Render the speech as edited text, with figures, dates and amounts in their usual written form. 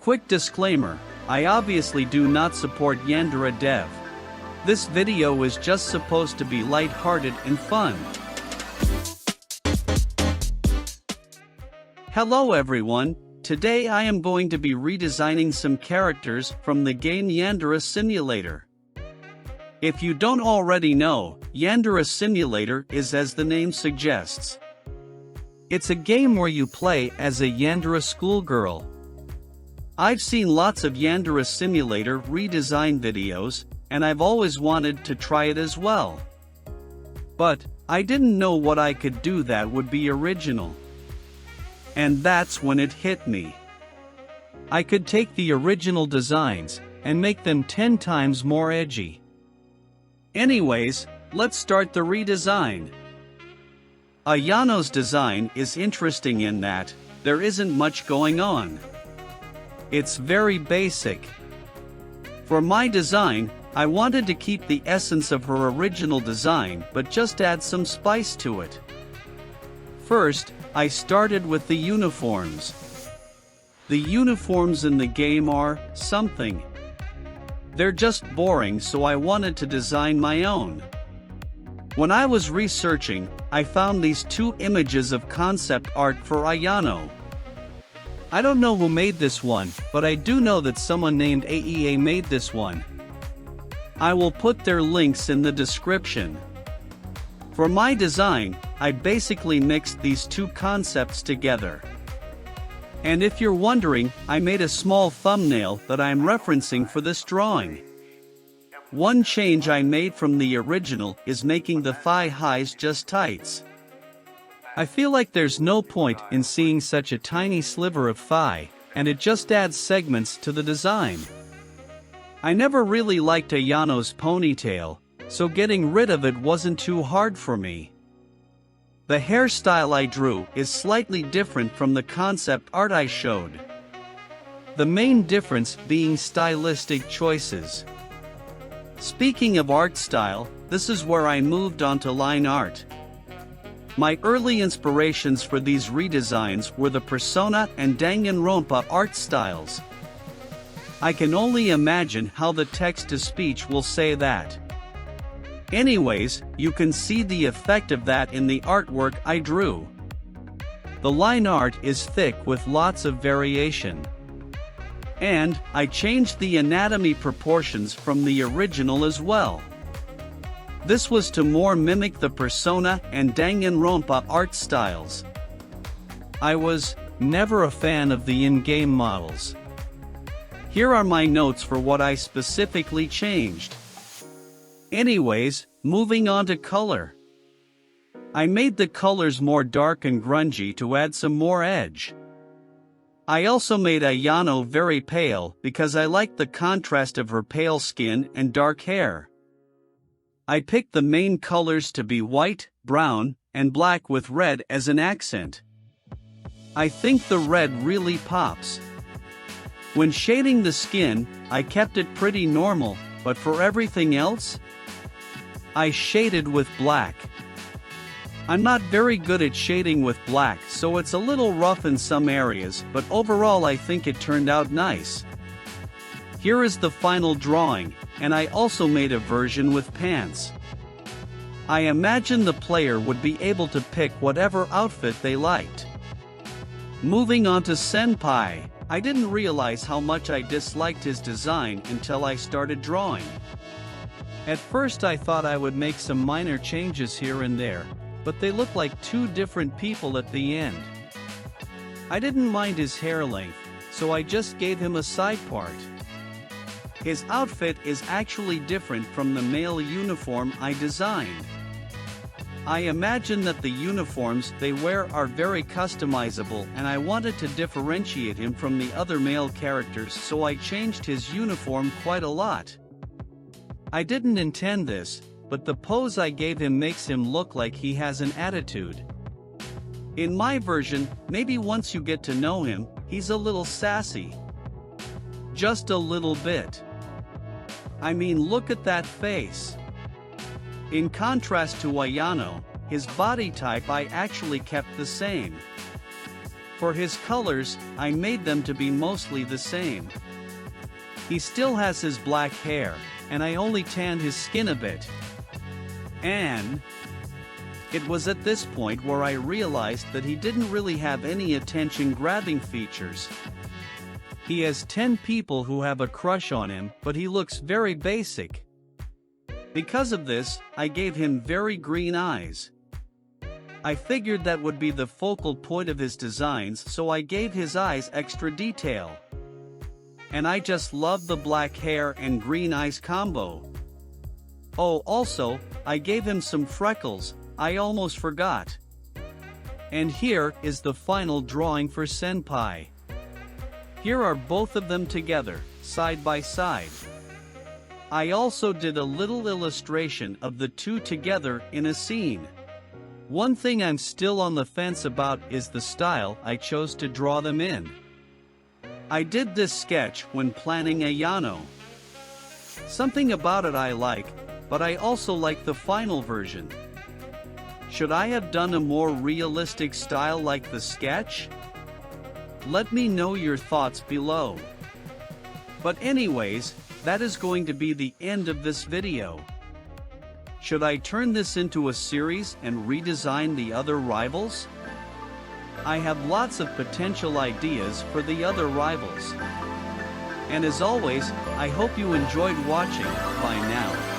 Quick disclaimer, I obviously do not support Yandere dev. This video is just supposed to be light-hearted and fun. Hello everyone, today I am going to be redesigning some characters from the game Yandere Simulator. If you don't already know, Yandere Simulator is as the name suggests. It's a game where you play as a Yandere schoolgirl. I've seen lots of Yandere Simulator redesign videos, and I've always wanted to try it as well. But I didn't know what I could do that would be original. And that's when it hit me. I could take the original designs and make them 10 times more edgy. Anyways, let's start the redesign. Ayano's design is interesting in that there isn't much going on. It's very basic. For my design, I wanted to keep the essence of her original design but just add some spice to it. First, I started with the uniforms. The uniforms in the game are something. They're just boring, so I wanted to design my own. When I was researching, I found these two images of concept art for Ayano. I don't know who made this one, but I do know that someone named AEA made this one. I will put their links in the description. For my design, I basically mixed these two concepts together. And if you're wondering, I made a small thumbnail that I'm referencing for this drawing. One change I made from the original is making the thigh highs just tights. I feel like there's no point in seeing such a tiny sliver of thigh, and it just adds segments to the design. I never really liked Ayano's ponytail, so getting rid of it wasn't too hard for me. The hairstyle I drew is slightly different from the concept art I showed. The main difference being stylistic choices. Speaking of art style, this is where I moved on to line art. My early inspirations for these redesigns were the Persona and Danganronpa art styles. I can only imagine how the text-to-speech will say that. Anyways, you can see the effect of that in the artwork I drew. The line art is thick with lots of variation. And I changed the anatomy proportions from the original as well. This was to more mimic the Persona and Danganronpa art styles. I was never a fan of the in-game models. Here are my notes for what I specifically changed. Anyways, moving on to color. I made the colors more dark and grungy to add some more edge. I also made Ayano very pale because I liked the contrast of her pale skin and dark hair. I picked the main colors to be white, brown, and black with red as an accent. I think the red really pops. When shading the skin, I kept it pretty normal, but for everything else, I shaded with black. I'm not very good at shading with black, so it's a little rough in some areas, but overall I think it turned out nice. Here is the final drawing, and I also made a version with pants. I imagine the player would be able to pick whatever outfit they liked. Moving on to Senpai, I didn't realize how much I disliked his design until I started drawing. At first I thought I would make some minor changes here and there, but they look like two different people at the end. I didn't mind his hair length, so I just gave him a side part. His outfit is actually different from the male uniform I designed. I imagine that the uniforms they wear are very customizable, and I wanted to differentiate him from the other male characters, so I changed his uniform quite a lot. I didn't intend this, but the pose I gave him makes him look like he has an attitude. In my version, maybe once you get to know him, he's a little sassy. Just a little bit. I mean, look at that face. In contrast to Ayano, his body type I actually kept the same. For his colors, I made them to be mostly the same. He still has his black hair, and I only tanned his skin a bit. And it was at this point where I realized that he didn't really have any attention-grabbing features. He has 10 people who have a crush on him, but he looks very basic. Because of this, I gave him very green eyes. I figured that would be the focal point of his designs, so I gave his eyes extra detail. And I just love the black hair and green eyes combo. Oh, also, I gave him some freckles, I almost forgot. And here is the final drawing for Senpai. Here are both of them together, side by side. I also did a little illustration of the two together in a scene. One thing I'm still on the fence about is the style I chose to draw them in. I did this sketch when planning Ayano. Something about it I like, but I also like the final version. Should I have done a more realistic style like the sketch? Let me know your thoughts below. But anyways, that is going to be the end of this video. Should I turn this into a series and redesign the other rivals? I have lots of potential ideas for the other rivals. And as always, I hope you enjoyed watching. Bye now.